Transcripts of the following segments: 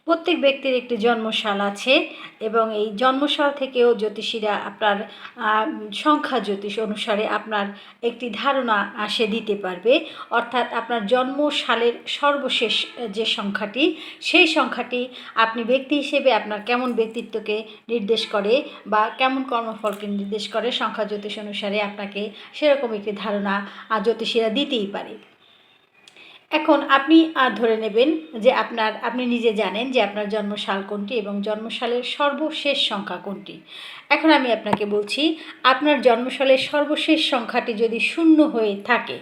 প্রত্যেক ব্যক্তির একটি জন্মসাল আছে এবং এই জন্মসাল থেকেও জ্যোতিষীরা আপনার সংখ্যা জ্যোতিষ অনুসারে আপনার একটি ধারণা সে দিতে পারবে। অর্থাৎ আপনার জন্মসালের সর্বশেষ যে সংখ্যাটি, সেই সংখ্যাটি আপনি ব্যক্তি হিসেবে আপনার কেমন ব্যক্তিত্বকে নির্দেশ করে বা কেমন কর্মফলকে নির্দেশ করে, সংখ্যা জ্যোতিষ অনুসারে আপনাকে সেরকম একটি ধারণা জ্যোতিষীরা দিতেই পারে। এখন আপনি ধরে নেবেন যে আপনি নিজে জানেন যে আপনার জন্মসাল কোনটি এবং জন্মসালের সর্বশেষ সংখ্যা কোনটি। এখন আমি আপনাকে বলছি, আপনার জন্মসালের সর্বশেষ সংখ্যাটি যদি শূন্য হয়ে থাকে,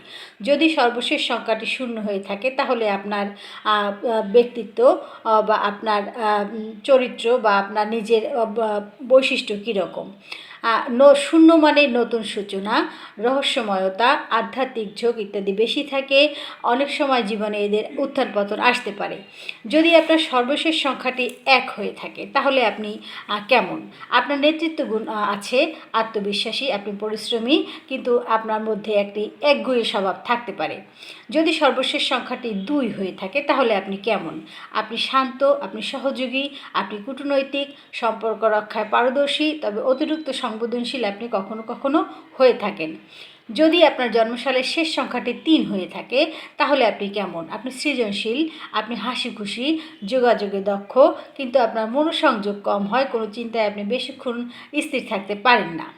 যদি সর্বশেষ সংখ্যাটি শূন্য হয়ে থাকে, তাহলে আপনার ব্যক্তিত্ব বা আপনার চরিত্র বা আপনার নিজের বৈশিষ্ট্য কীরকম। শূন্য মানে নতুন সূচনা, রহস্যময়তা, আধ্যাত্মিক ঝোঁক ইত্যাদি বেশি থাকে। অনেক সময় জীবনে এদের উত্থান পতন আসতে পারে। যদি আপনার সর্বশেষ সংখ্যাটি 1 হয়ে থাকে, তাহলে আপনি কেমন? আপনার নেতৃত্ব গুণ আছে, আত্মবিশ্বাসী, আপনি পরিশ্রমী, কিন্তু আপনার মধ্যে একটি একগুঁয়ে স্বভাব থাকতে পারে। যদি সর্বশেষ সংখ্যাটি 2 হয়ে থাকে, তাহলে আপনি কেমন? আপনি শান্ত, আপনি সহযোগী, আপনি কূটনৈতিক, সম্পর্ক রক্ষায় পারদর্শী, তবে অতিরিক্ত সংবেদনশীল আপনি কখনো কখনো হয়ে থাকেন। যদি আপনার জন্মসালের শেষ সংখ্যাটি 3 হয়ে থাকে, তাহলে আপনি কেমন? আপনি সৃজনশীল, আপনি হাসি খুশি, যোগাযোগে দক্ষ, কিন্তু আপনার মনোসংযোগ কম হয়, কোনো চিন্তায় আপনি বেশিক্ষণ স্থির থাকতে পারেন না।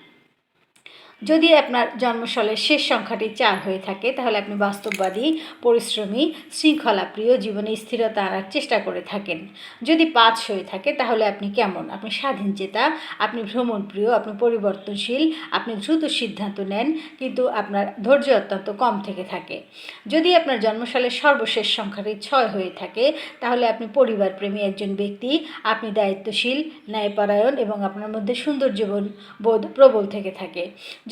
যদি আপনার জন্মসালের শেষ সংখ্যাটি 4 হয়ে থাকে, তাহলে আপনি বাস্তববাদী, পরিশ্রমী, শৃঙ্খলাপ্রিয়, জীবনে স্থিরতা আনার চেষ্টা করে থাকেন। যদি 5 হয়ে থাকে, তাহলে আপনি কেমন? আপনি স্বাধীনচেতা, আপনি ভ্রমণপ্রিয়, আপনি পরিবর্তনশীল, আপনি দ্রুত সিদ্ধান্ত নেন, কিন্তু আপনার ধৈর্য অত্যন্ত কম থেকে থাকে। যদি আপনার জন্মসালের সর্বশেষ সংখ্যাটি 6 হয়ে থাকে, তাহলে আপনি পরিবারপ্রেমী একজন ব্যক্তি, আপনি দায়িত্বশীল, ন্যায়পরায়ণ এবং আপনার মধ্যে সুন্দর জীবনবোধ প্রবল থেকে থাকে।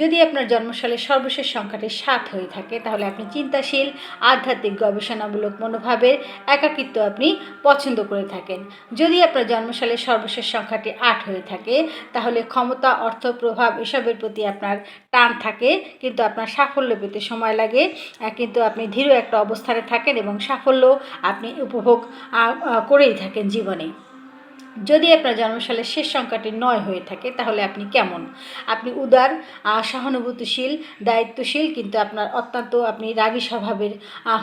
যদি আপনার জন্মসালের সর্বশেষ সংখ্যাটি 7 হয়ে থাকে, তাহলে আপনি চিন্তাশীল, আধ্যাত্মিক, গবেষণামূলক মনোভাবের, একাকিত্ব আপনি পছন্দ করে থাকেন। যদি আপনার জন্মসালের সর্বশেষ সংখ্যাটি 8 হয়ে থাকে, তাহলে ক্ষমতা, অর্থ, প্রভাব এসবের প্রতি আপনার টান থাকে, কিন্তু আপনার সাফল্য পেতে সময় লাগে, কিন্তু আপনি ধীর একটা অবস্থানে থাকেন এবং সাফল্য আপনি উপভোগ করেই থাকেন জীবনে। যদি আপনার জন্মসালের শেষ সংখ্যাটি 9 হয়ে থাকে, তাহলে আপনি কেমন? আপনি উদার, সহানুভূতিশীল, দায়িত্বশীল, কিন্তু আপনার অত্যন্ত আপনি রাগী স্বভাবের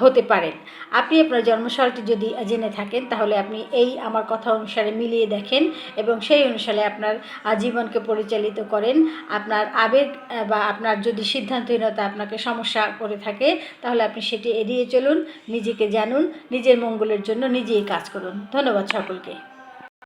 হতে পারেন। আপনি আপনার জন্মসালটি যদি জেনে থাকেন, তাহলে আপনি এই আমার কথা অনুসারে মিলিয়ে দেখেন এবং সেই অনুসারে আপনার জীবনকে পরিচালিত করেন। আপনার আবেগ বা আপনার যদি সিদ্ধান্তহীনতা আপনাকে সমস্যা করে থাকে, তাহলে আপনি সেটি এড়িয়ে চলুন, নিজেকে জানুন, নিজের মঙ্গলের জন্য নিজেই কাজ করুন। ধন্যবাদ সকলকে।